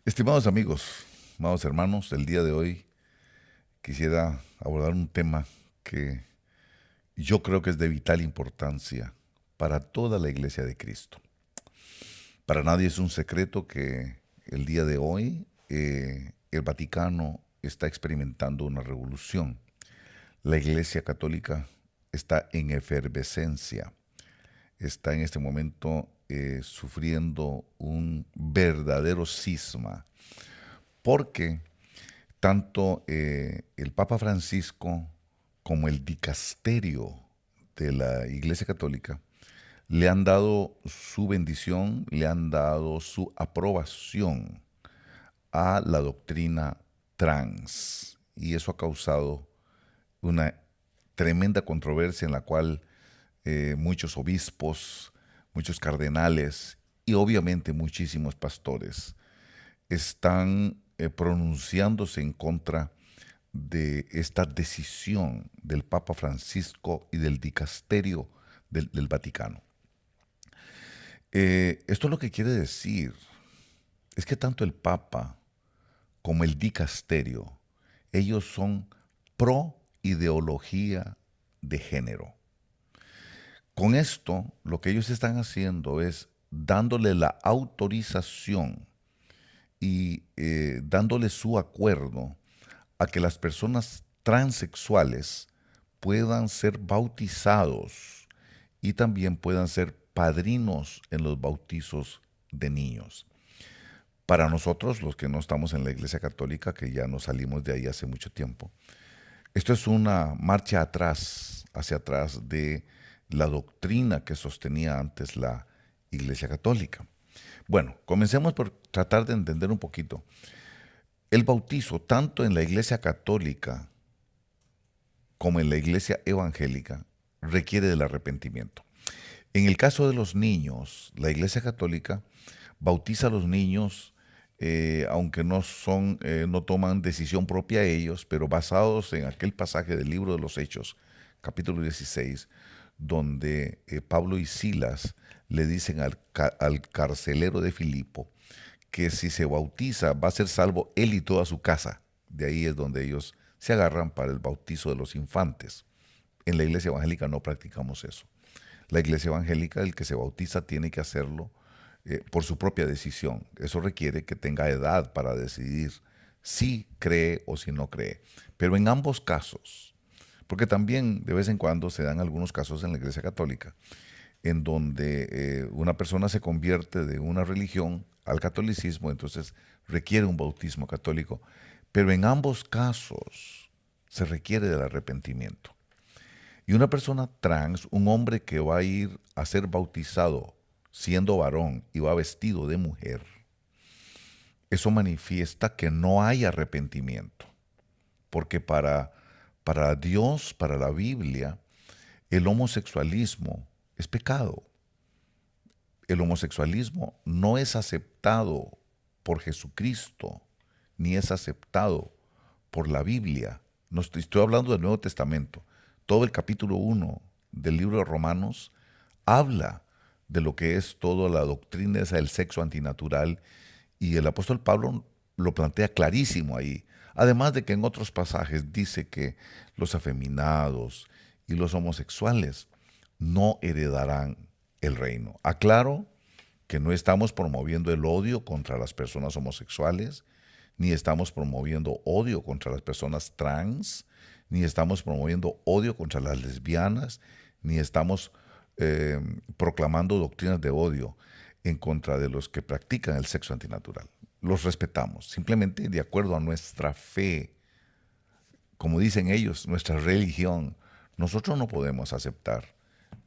Estimados amigos, amados hermanos, el día de hoy quisiera abordar un tema que yo creo que es de vital importancia para toda la Iglesia de Cristo. Para nadie es un secreto que el día de hoy el Vaticano está experimentando una revolución. La Iglesia Católica está en efervescencia, está en este momento sufriendo un verdadero cisma, porque tanto el Papa Francisco como el dicasterio de la Iglesia Católica le han dado su bendición, le han dado su aprobación a la doctrina trans. Y eso ha causado una tremenda controversia en la cual muchos obispos, muchos cardenales y obviamente muchísimos pastores están pronunciándose en contra de esta decisión del Papa Francisco y del dicasterio del Vaticano. Esto lo que quiere decir es que tanto el Papa como el dicasterio, ellos son pro ideología de género. Con esto, lo que ellos están haciendo es dándole la autorización y dándole su acuerdo a que las personas transexuales puedan ser bautizados y también puedan ser padrinos en los bautizos de niños. Para nosotros, los que no estamos en la Iglesia Católica, que ya nos salimos de ahí hace mucho tiempo, esto es una marcha atrás, hacia atrás de la doctrina que sostenía antes la Iglesia Católica. Bueno, comencemos por tratar de entender un poquito. El bautizo, tanto en la Iglesia Católica como en la Iglesia Evangélica, requiere del arrepentimiento. En el caso de los niños, la Iglesia Católica bautiza a los niños, aunque no toman decisión propia ellos, pero basados en aquel pasaje del libro de los Hechos, capítulo 16, donde Pablo y Silas le dicen al carcelero de Filipo que si se bautiza va a ser salvo él y toda su casa. De ahí es donde ellos se agarran para el bautizo de los infantes. En la iglesia evangélica no practicamos eso. La iglesia evangélica, el que se bautiza tiene que hacerlo por su propia decisión. Eso requiere que tenga edad para decidir si cree o si no cree. Pero en ambos casos, porque también de vez en cuando se dan algunos casos en la iglesia católica, en donde una persona se convierte de una religión al catolicismo, entonces requiere un bautismo católico, pero en ambos casos se requiere del arrepentimiento. Y una persona trans, un hombre que va a ir a ser bautizado siendo varón y va vestido de mujer, eso manifiesta que no hay arrepentimiento, porque para Dios, para la Biblia, el homosexualismo es pecado. El homosexualismo no es aceptado por Jesucristo, ni es aceptado por la Biblia. No estoy hablando del Nuevo Testamento. Todo el capítulo 1 del libro de Romanos habla de lo que es toda la doctrina esa del sexo antinatural, y el apóstol Pablo lo plantea clarísimo ahí. Además de que en otros pasajes dice que los afeminados y los homosexuales no heredarán el reino. Aclaro que no estamos promoviendo el odio contra las personas homosexuales, ni estamos promoviendo odio contra las personas trans, ni estamos promoviendo odio contra las lesbianas, ni estamos proclamando doctrinas de odio en contra de los que practican el sexo antinatural. Los respetamos, simplemente de acuerdo a nuestra fe, como dicen ellos, nuestra religión. Nosotros no podemos aceptar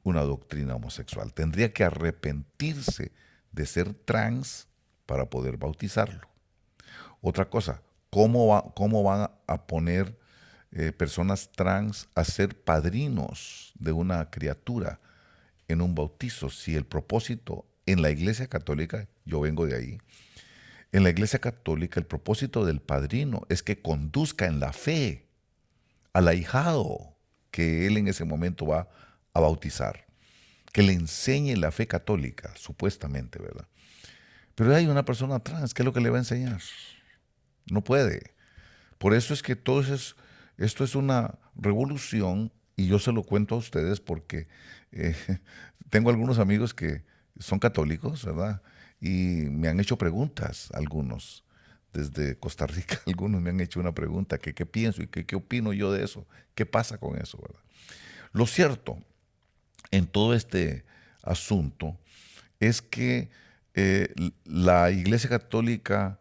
una doctrina homosexual. Tendría que arrepentirse de ser trans para poder bautizarlo. Otra cosa, ¿cómo van a poner personas trans a ser padrinos de una criatura en un bautizo si el propósito en la Iglesia Católica, yo vengo de ahí, en la Iglesia Católica el propósito del padrino es que conduzca en la fe al ahijado que él en ese momento va a bautizar, que le enseñe la fe católica, supuestamente, ¿verdad? Pero hay una persona trans, ¿qué es lo que le va a enseñar? No puede. Por eso es que esto es una revolución y yo se lo cuento a ustedes porque eh, tengo algunos amigos que son católicos, ¿verdad? Y me han hecho preguntas, algunos, desde Costa Rica, algunos me han hecho una pregunta, que qué pienso y que qué opino yo de eso, qué pasa con eso, ¿verdad? Lo cierto en todo este asunto es que la Iglesia Católica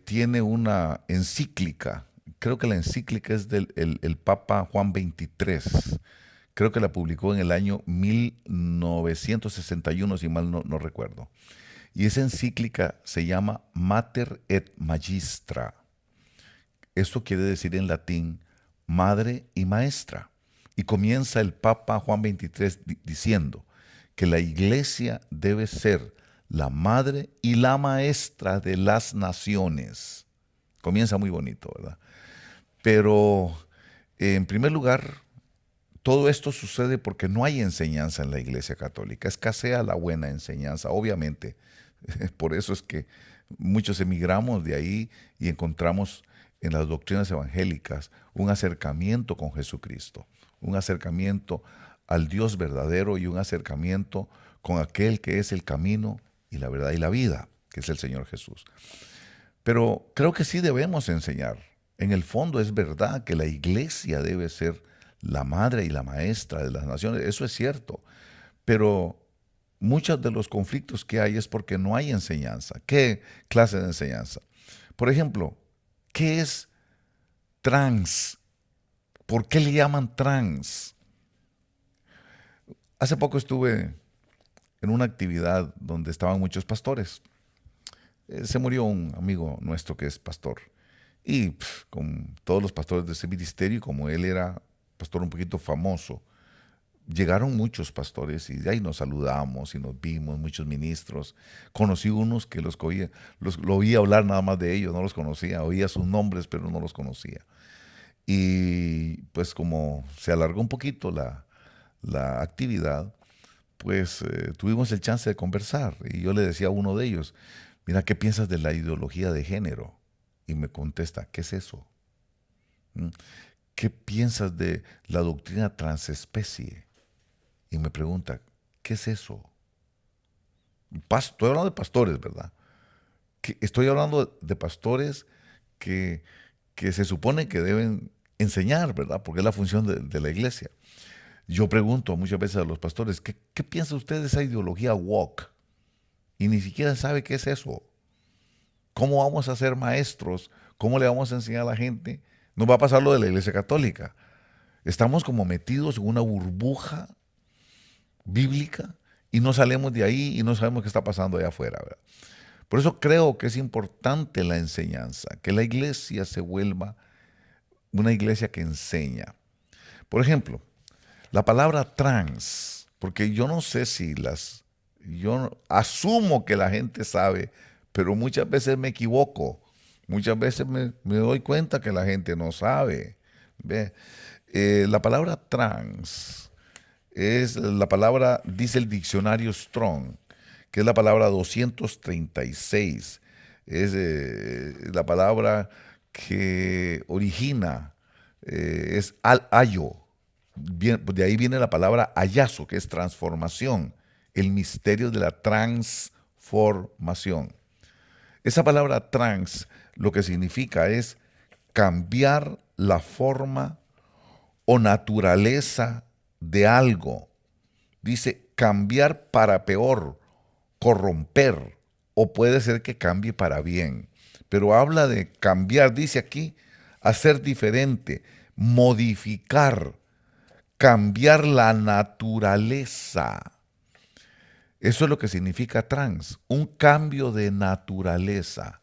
tiene una encíclica, creo que la encíclica es del el Papa Juan XXIII, creo que la publicó en el año 1961, si mal no recuerdo. Y esa encíclica se llama Mater et Magistra. Esto quiere decir en latín madre y maestra. Y comienza el Papa Juan XXIII diciendo que la iglesia debe ser la madre y la maestra de las naciones. Comienza muy bonito, ¿verdad? Pero, en primer lugar, todo esto sucede porque no hay enseñanza en la Iglesia Católica. Escasea la buena enseñanza, obviamente. Por eso es que muchos emigramos de ahí y encontramos en las doctrinas evangélicas un acercamiento con Jesucristo, un acercamiento al Dios verdadero y un acercamiento con aquel que es el camino y la verdad y la vida, que es el Señor Jesús. Pero creo que sí debemos enseñar. En el fondo es verdad que la iglesia debe ser la madre y la maestra de las naciones, eso es cierto, pero muchos de los conflictos que hay es porque no hay enseñanza. ¿Qué clase de enseñanza? Por ejemplo, ¿qué es trans? ¿Por qué le llaman trans? Hace poco estuve en una actividad donde estaban muchos pastores. Se murió un amigo nuestro que es pastor. Y con todos los pastores de ese ministerio, como él era pastor un poquito famoso, llegaron muchos pastores y de ahí nos saludamos y nos vimos, muchos ministros. Conocí unos que lo oía hablar nada más de ellos, no los conocía, oía sus nombres, pero no los conocía. Y pues como se alargó un poquito la actividad, pues tuvimos el chance de conversar. Y yo le decía a uno de ellos, mira, ¿qué piensas de la ideología de género? Y me contesta, ¿qué es eso? ¿Mm? ¿Qué piensas de la doctrina transespecie? Y me pregunta, ¿qué es eso? Estoy hablando de pastores, ¿verdad? Estoy hablando de pastores que, que se supone que deben enseñar, ¿verdad? Porque es la función de la iglesia. Yo pregunto muchas veces a los pastores, ¿qué piensa usted de esa ideología woke? Y ni siquiera sabe qué es eso. ¿Cómo vamos a ser maestros? ¿Cómo le vamos a enseñar a la gente? Nos va a pasar lo de la Iglesia Católica. Estamos como metidos en una burbuja bíblica y no salimos de ahí y no sabemos qué está pasando allá afuera, ¿verdad? Por eso creo que es importante la enseñanza, que la iglesia se vuelva una iglesia que enseña. Por ejemplo, la palabra trans, porque yo no sé si yo asumo que la gente sabe, pero muchas veces me equivoco. Muchas veces me doy cuenta que la gente no sabe. ¿Ve? La palabra trans es la palabra, dice el diccionario Strong, que es la palabra 236. Es la palabra que origina, es ayo. De ahí viene la palabra ayazo, que es transformación, el misterio de la transformación. Esa palabra trans lo que significa es cambiar la forma o naturaleza de algo. Dice cambiar para peor, corromper, o puede ser que cambie para bien. Pero habla de cambiar, dice aquí, hacer diferente, modificar, cambiar la naturaleza. Eso es lo que significa trans, un cambio de naturaleza.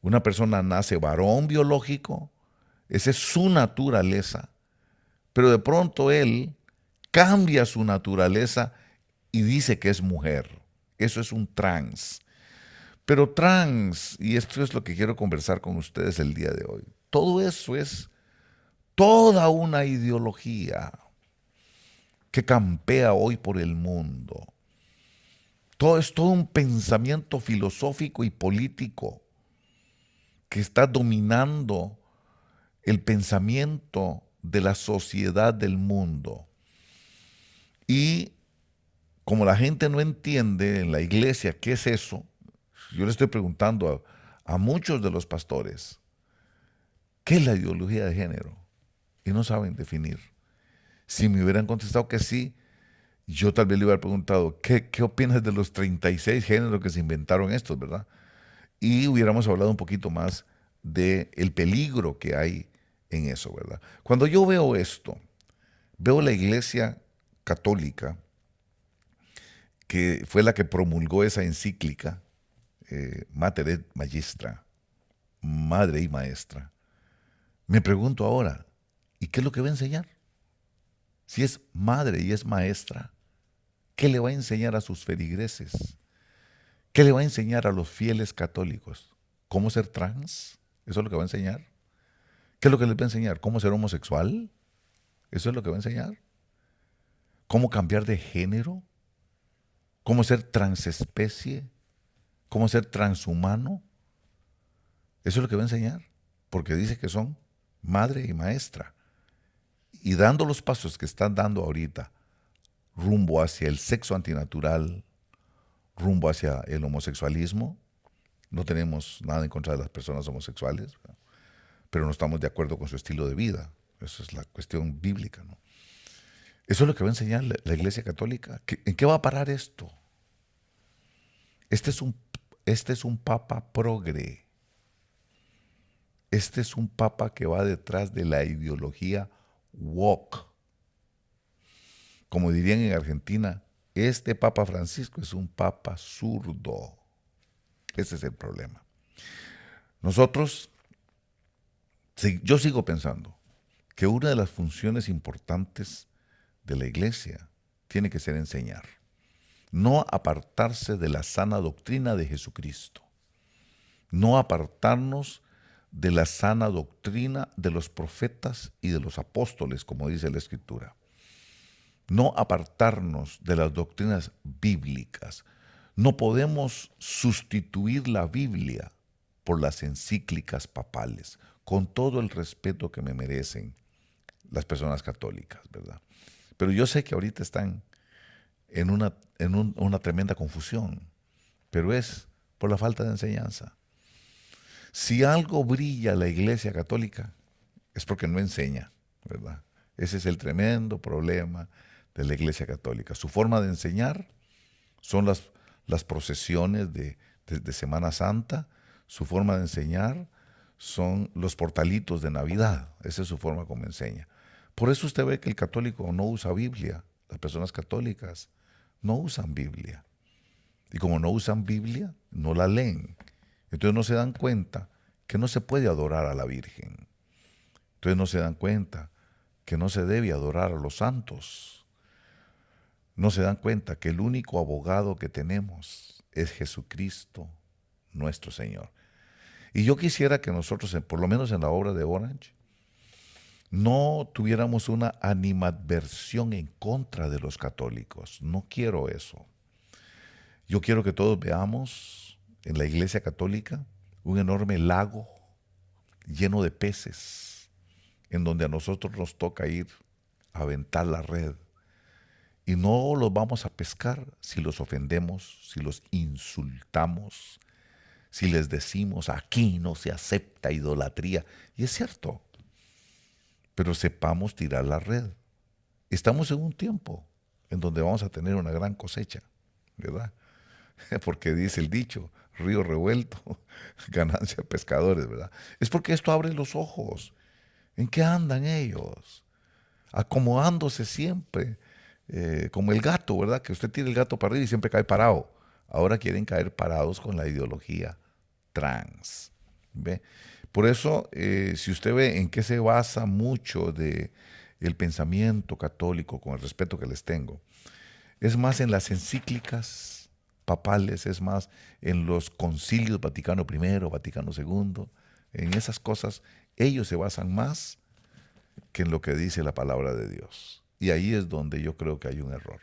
Una persona nace varón biológico, esa es su naturaleza, pero de pronto él cambia su naturaleza y dice que es mujer. Eso es un trans. Pero trans, y esto es lo que quiero conversar con ustedes el día de hoy, todo eso es toda una ideología que campea hoy por el mundo. Todo es todo un pensamiento filosófico y político que está dominando el pensamiento de la sociedad del mundo. Y como la gente no entiende en la iglesia qué es eso, yo le estoy preguntando a muchos de los pastores, ¿qué es la ideología de género? Y no saben definir. Si me hubieran contestado que sí, yo tal vez le hubiera preguntado, ¿qué opinas de los 36 géneros que se inventaron estos, verdad? Y hubiéramos hablado un poquito más del peligro que hay en eso, ¿verdad? Cuando yo veo esto, veo la iglesia católica, que fue la que promulgó esa encíclica, Mater et Magistra, Madre y Maestra. Me pregunto ahora, ¿y qué es lo que va a enseñar? Si es madre y es maestra, ¿qué le va a enseñar a sus feligreses? ¿Qué le va a enseñar a los fieles católicos? ¿Cómo ser trans? ¿Eso es lo que va a enseñar? ¿Qué es lo que les va a enseñar? ¿Cómo ser homosexual? ¿Eso es lo que va a enseñar? ¿Cómo cambiar de género? ¿Cómo ser transespecie? ¿Cómo ser transhumano? Eso es lo que va a enseñar, porque dice que son madre y maestra. Y dando los pasos que están dando ahorita, rumbo hacia el sexo antinatural, rumbo hacia el homosexualismo, no tenemos nada en contra de las personas homosexuales, pero no estamos de acuerdo con su estilo de vida. Esa es la cuestión bíblica, ¿no? Eso es lo que va a enseñar la Iglesia Católica. ¿En qué va a parar esto? Este es un papa progre. Este es un papa que va detrás de la ideología woke. Como dirían en Argentina, este Papa Francisco es un papa zurdo. Ese es el problema. Nosotros, yo sigo pensando que una de las funciones importantes de la iglesia tiene que ser enseñar, no apartarse de la sana doctrina de Jesucristo, no apartarnos de la sana doctrina de los profetas y de los apóstoles, como dice la Escritura, no apartarnos de las doctrinas bíblicas. No podemos sustituir la Biblia por las encíclicas papales, con todo el respeto que me merecen las personas católicas, ¿verdad? Pero yo sé que ahorita están en una tremenda confusión, pero es por la falta de enseñanza. Si algo brilla la Iglesia Católica, es porque no enseña, ¿verdad? Ese es el tremendo problema de la Iglesia Católica. Su forma de enseñar son las procesiones de Semana Santa, su forma de enseñar son los portalitos de Navidad, esa es su forma como enseña. Por eso usted ve que el católico no usa Biblia, las personas católicas no usan Biblia. Y como no usan Biblia, no la leen. Entonces no se dan cuenta que no se puede adorar a la Virgen. Entonces no se dan cuenta que no se debe adorar a los santos. No se dan cuenta que el único abogado que tenemos es Jesucristo, nuestro Señor. Y yo quisiera que nosotros, por lo menos en la obra de Orange, no tuviéramos una animadversión en contra de los católicos. No quiero eso. Yo quiero que todos veamos en la Iglesia Católica un enorme lago lleno de peces, en donde a nosotros nos toca ir a aventar la red. Y no los vamos a pescar si los ofendemos, si los insultamos, si les decimos aquí no se acepta idolatría. Y es cierto, pero sepamos tirar la red. Estamos en un tiempo en donde vamos a tener una gran cosecha, ¿verdad? Porque dice el dicho, río revuelto, ganancia de pescadores, ¿verdad? Es porque esto abre los ojos. ¿En qué andan ellos? Acomodándose siempre, como el gato, ¿verdad? Que usted tira el gato para arriba y siempre cae parado. Ahora quieren caer parados con la ideología trans. ¿Ve? Por eso, si usted ve en qué se basa mucho de el pensamiento católico, con el respeto que les tengo, es más en las encíclicas papales, es más en los concilios Vaticano I, Vaticano II, en esas cosas, ellos se basan más que en lo que dice la palabra de Dios. Y ahí es donde yo creo que hay un error.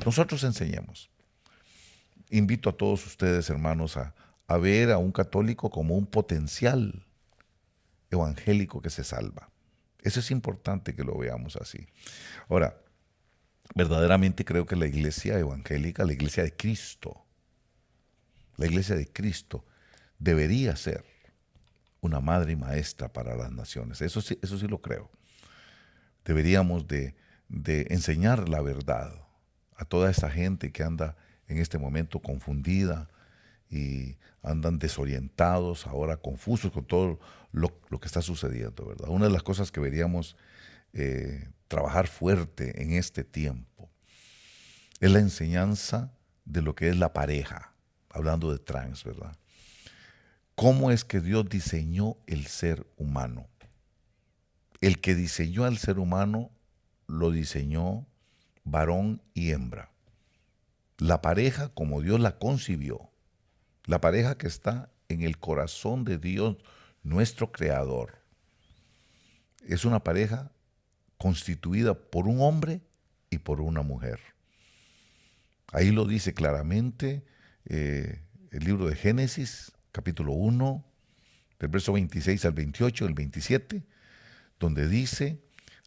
Nosotros enseñemos. invito a todos ustedes, hermanos, a ver a un católico como un potencial evangélico que se salva. Eso es importante que lo veamos así. Ahora, verdaderamente creo que la iglesia evangélica, la iglesia de Cristo, debería ser una madre y maestra para las naciones. Eso sí lo creo. Deberíamos de enseñar la verdad a toda esta gente que anda en este momento confundida y andan desorientados, ahora confusos con todo lo que está sucediendo, ¿verdad? Una de las cosas que deberíamos trabajar fuerte en este tiempo es la enseñanza de lo que es la pareja, hablando de trans, ¿verdad? ¿Cómo es que Dios diseñó el ser humano? El que diseñó al ser humano lo diseñó varón y hembra. La pareja como Dios la concibió, la pareja que está en el corazón de Dios, nuestro Creador, es una pareja constituida por un hombre y por una mujer. Ahí lo dice claramente el libro de Génesis, capítulo 1, del verso 26 al 28, el 27, donde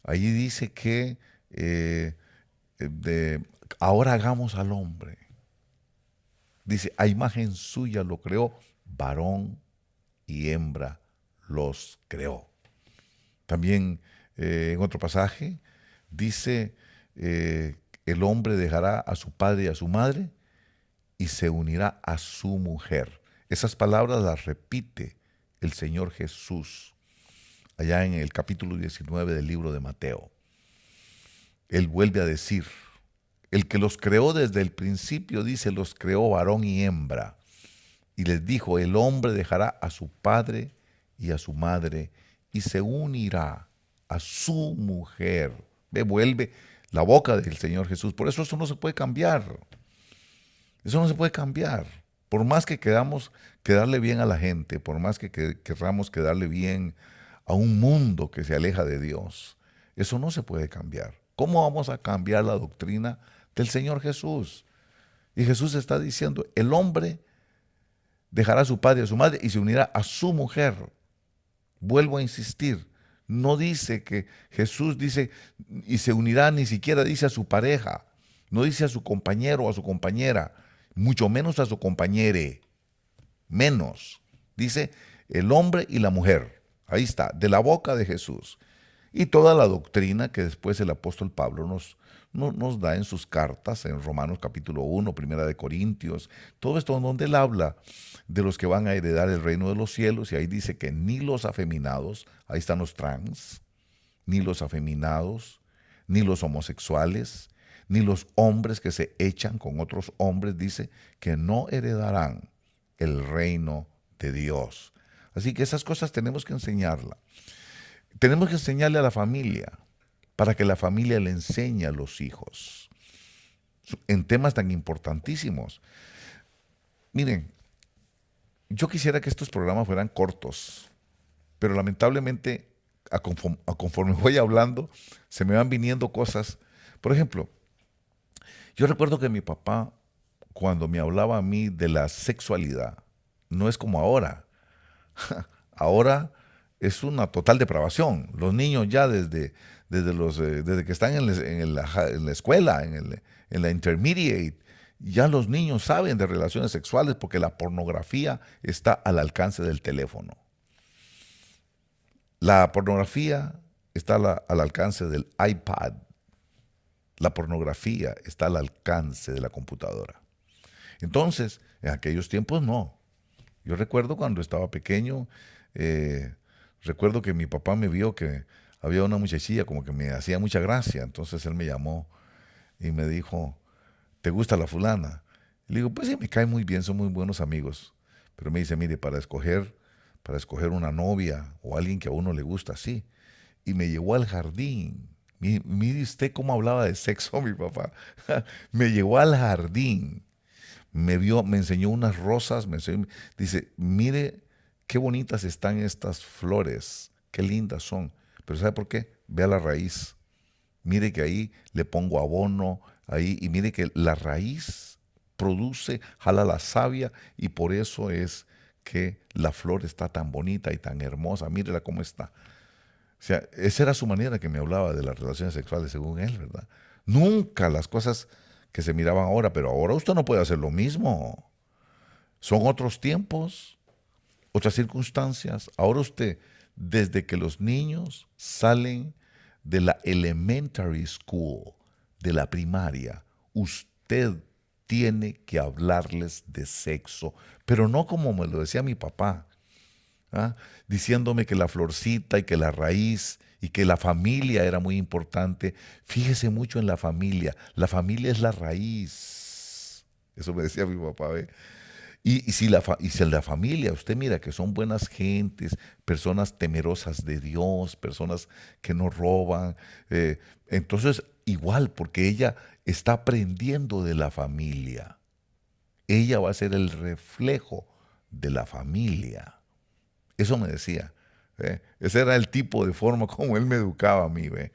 allí dice que ahora hagamos al hombre. Dice, a imagen suya lo creó, varón y hembra los creó. También en otro pasaje dice, el hombre dejará a su padre y a su madre y se unirá a su mujer. Esas palabras las repite el Señor Jesús allá en el capítulo 19 del libro de Mateo. Él vuelve a decir, el que los creó desde el principio, dice, los creó varón y hembra. Y les dijo, el hombre dejará a su padre y a su madre y se unirá a su mujer. Vuelve la boca del Señor Jesús. Por eso no se puede cambiar. Eso no se puede cambiar. Por más que queramos quedarle bien a la gente, por más que queramos quedarle bien a un mundo que se aleja de Dios, eso no se puede cambiar. ¿Cómo vamos a cambiar la doctrina del Señor Jesús? Y Jesús está diciendo, el hombre dejará a su padre y a su madre y se unirá a su mujer. Vuelvo a insistir, no dice que Jesús dice y se unirá, ni siquiera dice a su pareja, no dice a su compañero o a su compañera, mucho menos a su compañere, menos. Dice el hombre y la mujer. Ahí está, de la boca de Jesús. Y toda la doctrina que después el apóstol Pablo nos da en sus cartas, en Romanos capítulo 1, Primera de Corintios, todo esto donde él habla de los que van a heredar el reino de los cielos, y ahí dice que ni los afeminados, ahí están los trans, ni los afeminados, ni los homosexuales, ni los hombres que se echan con otros hombres, dice que no heredarán el reino de Dios. Así que esas cosas tenemos que enseñarla. Tenemos que enseñarle a la familia, para que la familia le enseñe a los hijos en temas tan importantísimos. Miren, yo quisiera que estos programas fueran cortos, pero lamentablemente, conforme voy hablando, se me van viniendo cosas. Por ejemplo, yo recuerdo que mi papá, cuando me hablaba a mí de la sexualidad, no es como ahora. Ahora es una total depravación. Los niños ya desde que están en la escuela, en la intermediate, ya los niños saben de relaciones sexuales porque la pornografía está al alcance del teléfono. La pornografía está al alcance del iPad. La pornografía está al alcance de la computadora. Entonces, en aquellos tiempos no. Yo recuerdo cuando estaba pequeño, recuerdo que mi papá me vio que había una muchachilla como que me hacía mucha gracia. Entonces él me llamó y me dijo, ¿te gusta la fulana? Y le digo, pues sí, me cae muy bien, son muy buenos amigos. Pero me dice, mire, para escoger una novia o alguien que a uno le gusta, sí. Y me llevó al jardín. Mire usted cómo hablaba de sexo mi papá. Me llevó al jardín. Me enseñó unas rosas, dice, mire qué bonitas están estas flores, qué lindas son. Pero ¿sabe por qué? Vea la raíz. Mire que ahí le pongo abono, ahí, y mire que la raíz produce, jala la savia y por eso es que la flor está tan bonita y tan hermosa. Mírela cómo está. O sea, esa era su manera que me hablaba de las relaciones sexuales según él, ¿verdad? Nunca las cosas que se miraban ahora, pero ahora usted no puede hacer lo mismo. Son otros tiempos, otras circunstancias. Ahora usted, desde que los niños salen de la elementary school, de la primaria, usted tiene que hablarles de sexo, pero no como me lo decía mi papá, ¿ah? Diciéndome que la florcita y que la raíz y que la familia era muy importante. Fíjese mucho en la familia es la raíz. Eso me decía mi papá, ¿ve? Y si la familia, usted mira que son buenas gentes, personas temerosas de Dios, personas que no roban, entonces igual, porque ella está aprendiendo de la familia. Ella va a ser el reflejo de la familia. Eso me decía. ¿Ve? Ese era el tipo de forma como él me educaba a mí. ¿Ve?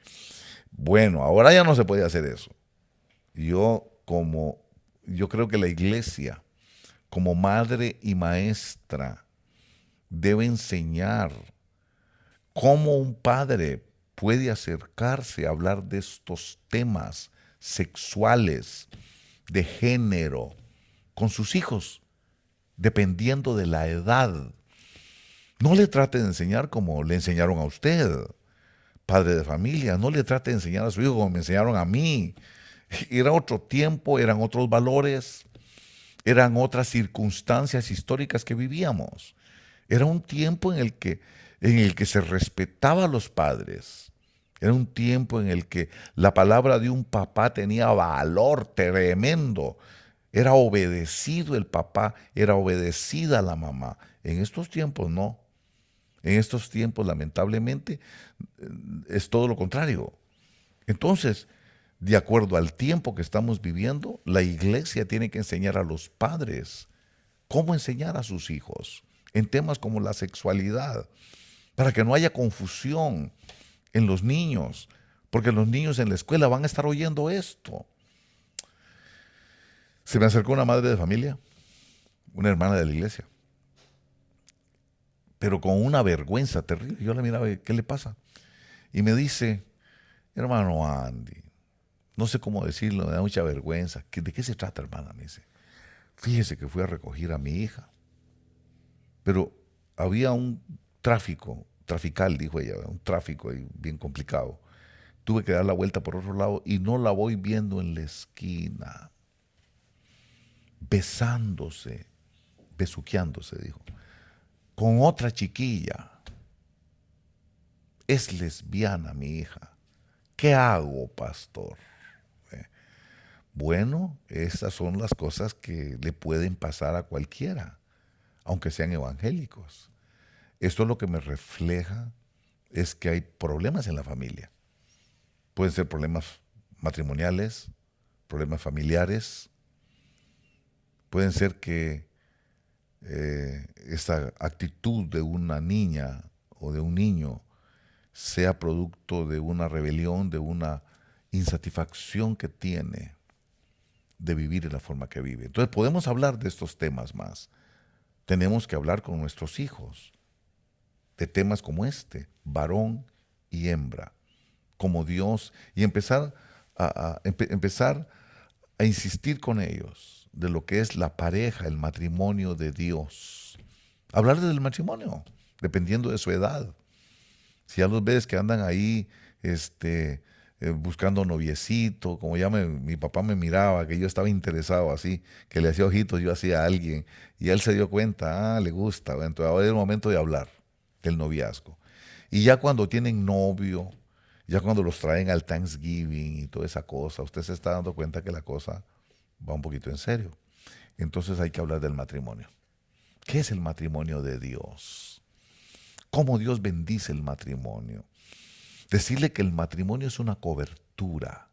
Bueno, ahora ya no se puede hacer eso. Yo creo que la iglesia, como madre y maestra, debe enseñar cómo un padre puede acercarse a hablar de estos temas sexuales, de género, con sus hijos, dependiendo de la edad. No le trate de enseñar como le enseñaron a usted, padre de familia. No le trate de enseñar a su hijo como me enseñaron a mí. Era otro tiempo, eran otros valores, eran otras circunstancias históricas que vivíamos. Era un tiempo en el que se respetaba a los padres. Era un tiempo en el que la palabra de un papá tenía valor tremendo. Era obedecido el papá, era obedecida la mamá. En estos tiempos no. En estos tiempos, lamentablemente, es todo lo contrario. Entonces, de acuerdo al tiempo que estamos viviendo, la iglesia tiene que enseñar a los padres cómo enseñar a sus hijos en temas como la sexualidad, para que no haya confusión en los niños, porque los niños en la escuela van a estar oyendo esto. Se me acercó una madre de familia, una hermana de la iglesia, pero con una vergüenza terrible. Yo la miraba y, ¿qué le pasa? Y me dice, hermano Andy, no sé cómo decirlo, me da mucha vergüenza. ¿De qué se trata, hermana? Me dice, fíjese que fui a recoger a mi hija, pero había un trafical, dijo ella, un tráfico ahí bien complicado. Tuve que dar la vuelta por otro lado y no la voy viendo en la esquina, besándose, besuqueándose, dijo, con otra chiquilla. Es lesbiana mi hija. ¿Qué hago, pastor? Bueno, esas son las cosas que le pueden pasar a cualquiera, aunque sean evangélicos. Esto lo que me refleja es que hay problemas en la familia. Pueden ser problemas matrimoniales, problemas familiares. Pueden ser que esta actitud de una niña o de un niño sea producto de una rebelión, de una insatisfacción que tiene de vivir de la forma que vive. Entonces podemos hablar de estos temas más. Tenemos que hablar con nuestros hijos de temas como este, varón y hembra, como Dios, y empezar a insistir con ellos de lo que es la pareja, el matrimonio de Dios. Hablar del matrimonio, dependiendo de su edad. Si ya los ves que andan ahí buscando noviecito, como mi papá me miraba, que yo estaba interesado así, que le hacía ojitos yo hacía a alguien, y él se dio cuenta, le gusta, entonces ahora es el momento de hablar del noviazgo. Y ya cuando tienen novio, ya cuando los traen al Thanksgiving y toda esa cosa, usted se está dando cuenta que la cosa va un poquito en serio. Entonces hay que hablar del matrimonio. ¿Qué es el matrimonio de Dios? ¿Cómo Dios bendice el matrimonio? Decirle que el matrimonio es una cobertura.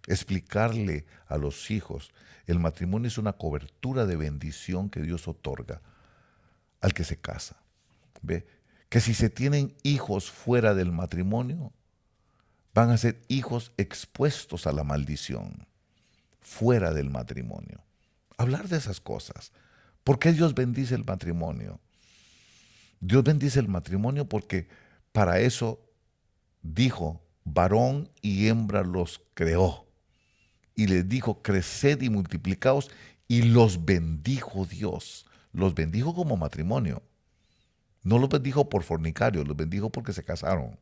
Explicarle a los hijos, el matrimonio es una cobertura de bendición que Dios otorga al que se casa. ¿Ve? Que si se tienen hijos fuera del matrimonio, van a ser hijos expuestos a la maldición, fuera del matrimonio. Hablar de esas cosas. ¿Por qué Dios bendice el matrimonio? Dios bendice el matrimonio porque para eso dijo, varón y hembra los creó. Y les dijo, creced y multiplicaos, y los bendijo Dios. Los bendijo como matrimonio. No los bendijo por fornicario, los bendijo porque se casaron.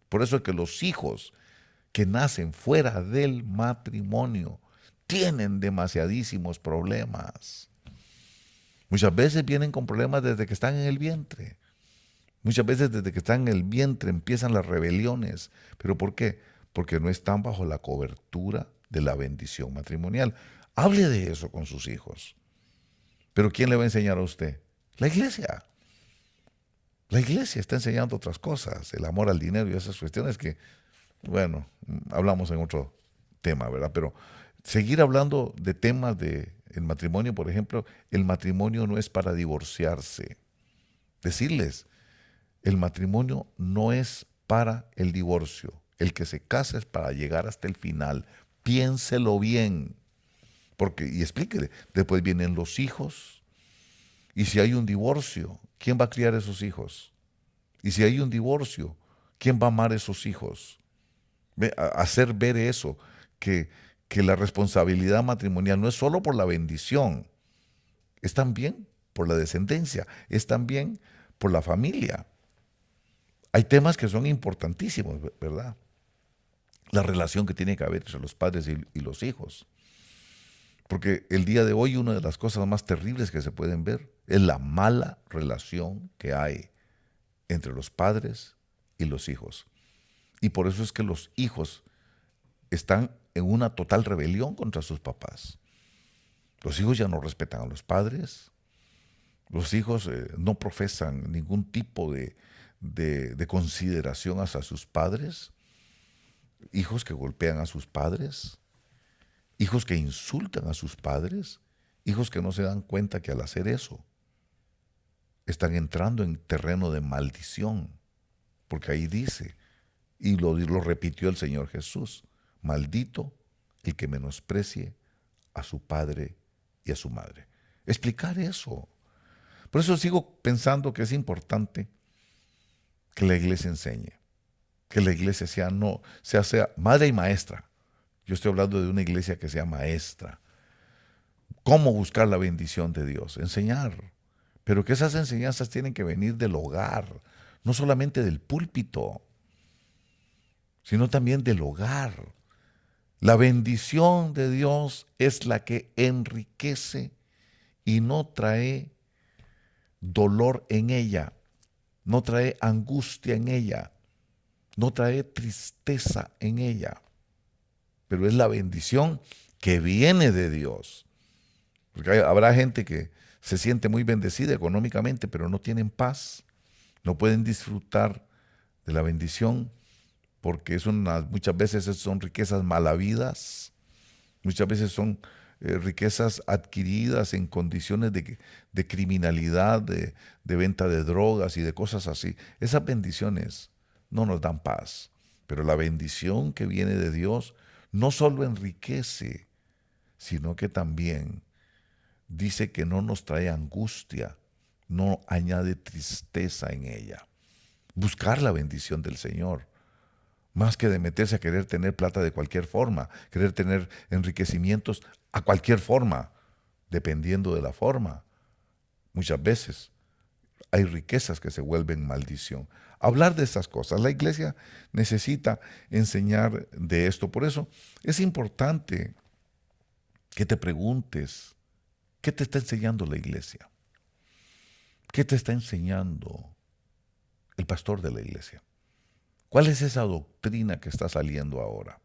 Por eso es que los hijos que nacen fuera del matrimonio tienen demasiadísimos problemas. Muchas veces vienen con problemas desde que están en el vientre. Muchas veces desde que están en el vientre empiezan las rebeliones. ¿Pero por qué? Porque no están bajo la cobertura de la bendición matrimonial. Hable de eso con sus hijos. ¿Pero quién le va a enseñar a usted? La iglesia. La iglesia está enseñando otras cosas, el amor al dinero y esas cuestiones que, bueno, hablamos en otro tema, ¿verdad? Pero seguir hablando de temas de el matrimonio, por ejemplo, el matrimonio no es para divorciarse. Decirles, el matrimonio no es para el divorcio. El que se casa es para llegar hasta el final. Piénselo bien. Porque, y explíquele, después vienen los hijos. Y si hay un divorcio, ¿quién va a criar esos hijos? Y si hay un divorcio, ¿quién va a amar esos hijos? Hacer ver eso, que la responsabilidad matrimonial no es solo por la bendición, es también por la descendencia, es también por la familia. Hay temas que son importantísimos, ¿verdad? La relación que tiene que haber entre los padres y los hijos. Porque el día de hoy una de las cosas más terribles que se pueden ver es la mala relación que hay entre los padres y los hijos. Y por eso es que los hijos están en una total rebelión contra sus papás. Los hijos ya no respetan a los padres, los hijos no profesan ningún tipo de consideración hacia sus padres, hijos que golpean a sus padres, hijos que insultan a sus padres, hijos que no se dan cuenta que al hacer eso están entrando en terreno de maldición, porque ahí dice, y lo repitió el Señor Jesús, maldito el que menosprecie a su padre y a su madre. Explicar eso. Por eso sigo pensando que es importante que la iglesia enseñe, que la iglesia sea madre y maestra. Yo estoy hablando de una iglesia que sea maestra. ¿Cómo buscar la bendición de Dios? Enseñar. Pero que esas enseñanzas tienen que venir del hogar, no solamente del púlpito, sino también del hogar. La bendición de Dios es la que enriquece y no trae dolor en ella, no trae angustia en ella, no trae tristeza en ella, pero es la bendición que viene de Dios. Porque habrá gente que se siente muy bendecida económicamente, pero no tienen paz, no pueden disfrutar de la bendición, porque muchas veces son riquezas mal habidas, muchas veces son riquezas adquiridas en condiciones de criminalidad, de venta de drogas y de cosas así. Esas bendiciones no nos dan paz, pero la bendición que viene de Dios no solo enriquece, sino que también dice que no nos trae angustia, no añade tristeza en ella. Buscar la bendición del Señor, más que de meterse a querer tener plata de cualquier forma, querer tener enriquecimientos a cualquier forma, dependiendo de la forma. Muchas veces hay riquezas que se vuelven maldición. Hablar de estas cosas, la iglesia necesita enseñar de esto. Por eso es importante que te preguntes, ¿qué te está enseñando la iglesia? ¿Qué te está enseñando el pastor de la iglesia? ¿Cuál es esa doctrina que está saliendo ahora?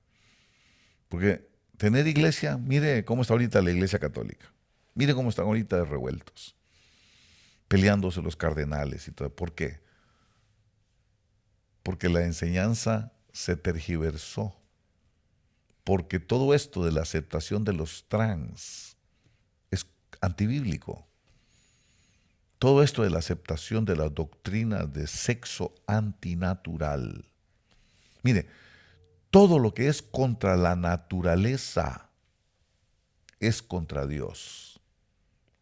Porque tener iglesia, mire cómo está ahorita la iglesia católica. Mire cómo están ahorita de revueltos, peleándose los cardenales y todo. ¿Por qué? Porque la enseñanza se tergiversó. Porque todo esto de la aceptación de los trans es antibíblico. Todo esto de la aceptación de la doctrina de sexo antinatural. Mire, todo lo que es contra la naturaleza es contra Dios.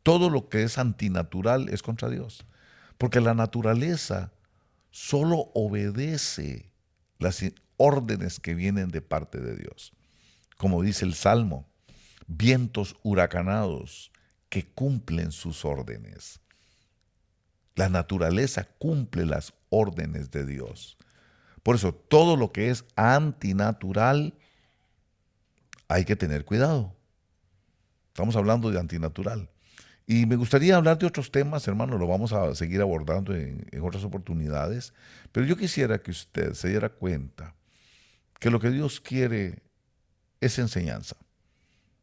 Todo lo que es antinatural es contra Dios. Porque la naturaleza solo obedece las órdenes que vienen de parte de Dios. Como dice el Salmo, vientos huracanados que cumplen sus órdenes. La naturaleza cumple las órdenes de Dios. Por eso, todo lo que es antinatural, hay que tener cuidado. Estamos hablando de antinatural. Y me gustaría hablar de otros temas, hermano, lo vamos a seguir abordando en otras oportunidades. Pero yo quisiera que usted se diera cuenta que lo que Dios quiere es enseñanza.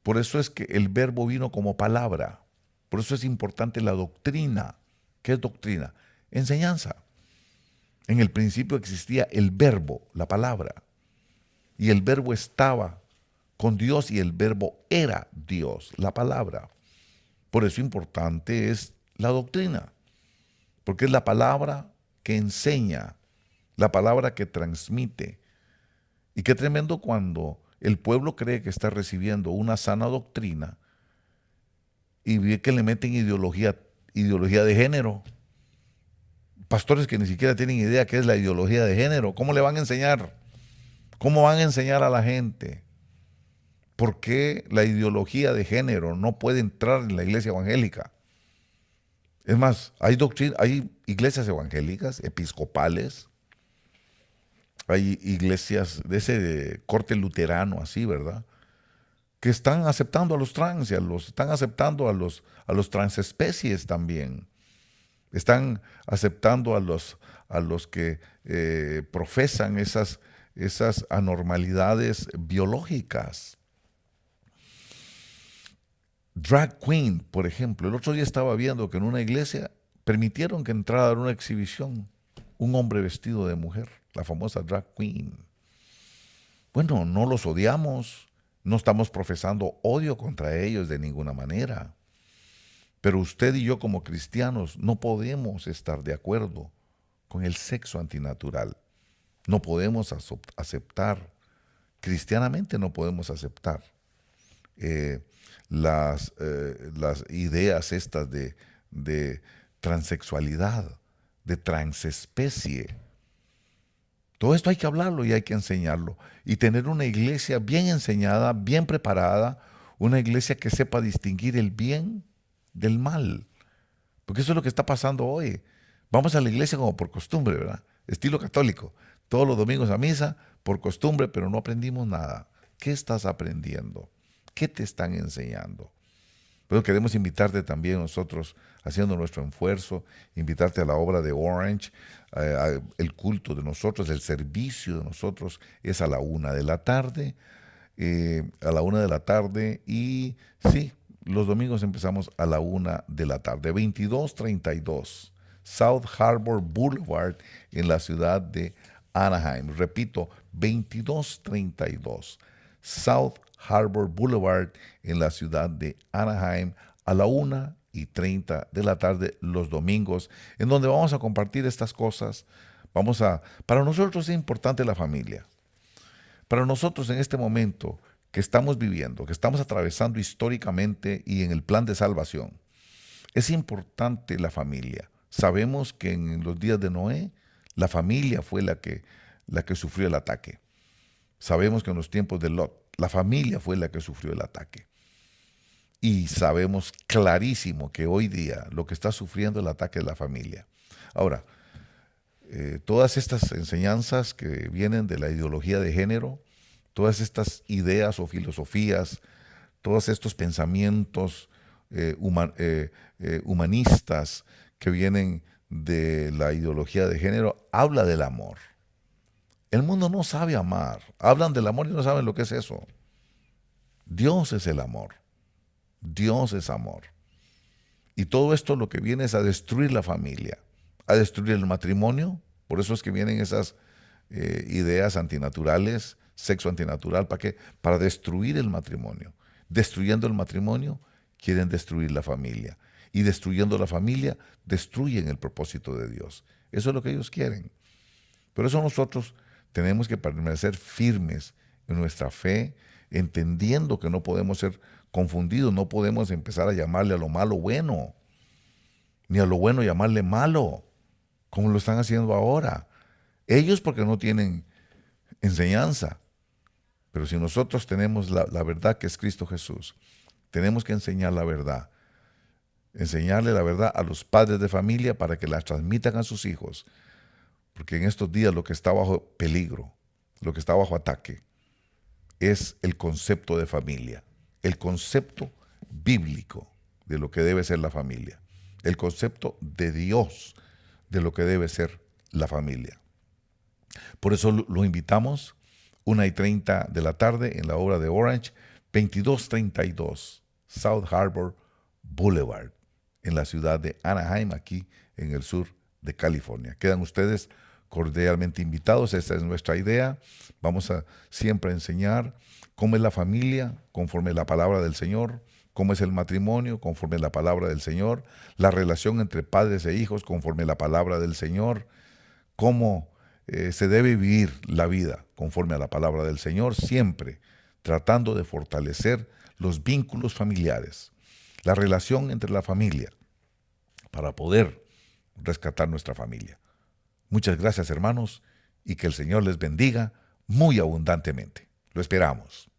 Por eso es que el verbo vino como palabra. Por eso es importante la doctrina. ¿Qué es doctrina? Enseñanza. En el principio existía el verbo, la palabra. Y el verbo estaba con Dios y el verbo era Dios, la palabra. Por eso importante es la doctrina. Porque es la palabra que enseña, la palabra que transmite. Y qué tremendo cuando el pueblo cree que está recibiendo una sana doctrina y ve que le meten ideología de género. Pastores que ni siquiera tienen idea qué es la ideología de género. ¿Cómo le van a enseñar? ¿Cómo van a enseñar a la gente? ¿Por qué la ideología de género no puede entrar en la iglesia evangélica? Es más, hay iglesias evangélicas, episcopales, hay iglesias de ese corte luterano, así, ¿verdad? Que están aceptando a los trans, están aceptando a los transespecies también. Están aceptando a los que profesan esas anormalidades biológicas. Drag queen, por ejemplo. El otro día estaba viendo que en una iglesia permitieron que entrara en una exhibición un hombre vestido de mujer, la famosa drag queen. Bueno, no los odiamos, no estamos profesando odio contra ellos de ninguna manera. Pero usted y yo como cristianos no podemos estar de acuerdo con el sexo antinatural. No podemos aceptar, cristianamente no podemos aceptar las ideas estas de transexualidad, de transespecie. Todo esto hay que hablarlo y hay que enseñarlo. Y tener una iglesia bien enseñada, bien preparada, una iglesia que sepa distinguir el bien del mal. Porque eso es lo que está pasando hoy. Vamos a la iglesia como por costumbre, ¿verdad? Estilo católico. Todos los domingos a misa, por costumbre, pero no aprendimos nada. ¿Qué estás aprendiendo? ¿Qué te están enseñando? Pero queremos invitarte también nosotros, haciendo nuestro esfuerzo, invitarte a la obra de Orange, el culto de nosotros, el servicio de nosotros es a la 1:00 p.m, a la 1:00 p.m, y sí, los domingos empezamos a la 1:00 p.m, 2232 South Harbor Boulevard en la ciudad de Anaheim. Repito, 2232 South Harbor Boulevard en la ciudad de Anaheim a la 1:30 p.m. los domingos, en donde vamos a compartir estas cosas. Para nosotros es importante la familia. Para nosotros en este momento que estamos viviendo, que estamos atravesando históricamente y en el plan de salvación, es importante la familia. Sabemos que en los días de Noé, la familia fue la que sufrió el ataque. Sabemos que en los tiempos de Lot, la familia fue la que sufrió el ataque. Y sabemos clarísimo que hoy día lo que está sufriendo el ataque es la familia. Ahora, todas estas enseñanzas que vienen de la ideología de género, todas estas ideas o filosofías, todos estos pensamientos humanistas que vienen de la ideología de género, habla del amor. El mundo no sabe amar. Hablan del amor y no saben lo que es eso. Dios es el amor. Dios es amor. Y todo esto lo que viene es a destruir la familia, a destruir el matrimonio. Por eso es que vienen esas ideas antinaturales, sexo antinatural. ¿Para qué? Para destruir el matrimonio. Destruyendo el matrimonio, quieren destruir la familia. Y destruyendo la familia, destruyen el propósito de Dios. Eso es lo que ellos quieren. Por eso nosotros tenemos que permanecer firmes en nuestra fe, entendiendo que no podemos ser confundidos. No podemos empezar a llamarle a lo malo bueno, ni a lo bueno llamarle malo, como lo están haciendo ahora. Ellos porque no tienen enseñanza. Pero si nosotros tenemos la verdad que es Cristo Jesús, tenemos que enseñar la verdad. Enseñarle la verdad a los padres de familia para que la transmitan a sus hijos. Porque en estos días lo que está bajo peligro, lo que está bajo ataque, es el concepto de familia, el concepto bíblico de lo que debe ser la familia, el concepto de Dios de lo que debe ser la familia. Por eso lo invitamos 1:30 de la tarde en la obra de Orange, 2232 South Harbor Boulevard, en la ciudad de Anaheim, aquí en el sur de California. Quedan ustedes cordialmente invitados. Esta es nuestra idea. Vamos a siempre enseñar cómo es la familia conforme la palabra del Señor, cómo es el matrimonio conforme la palabra del Señor, la relación entre padres e hijos conforme la palabra del Señor, cómo se debe vivir la vida conforme a la palabra del Señor, siempre tratando de fortalecer los vínculos familiares, la relación entre la familia, para poder rescatar nuestra familia. Muchas gracias, hermanos, y que el Señor les bendiga muy abundantemente. Lo esperamos.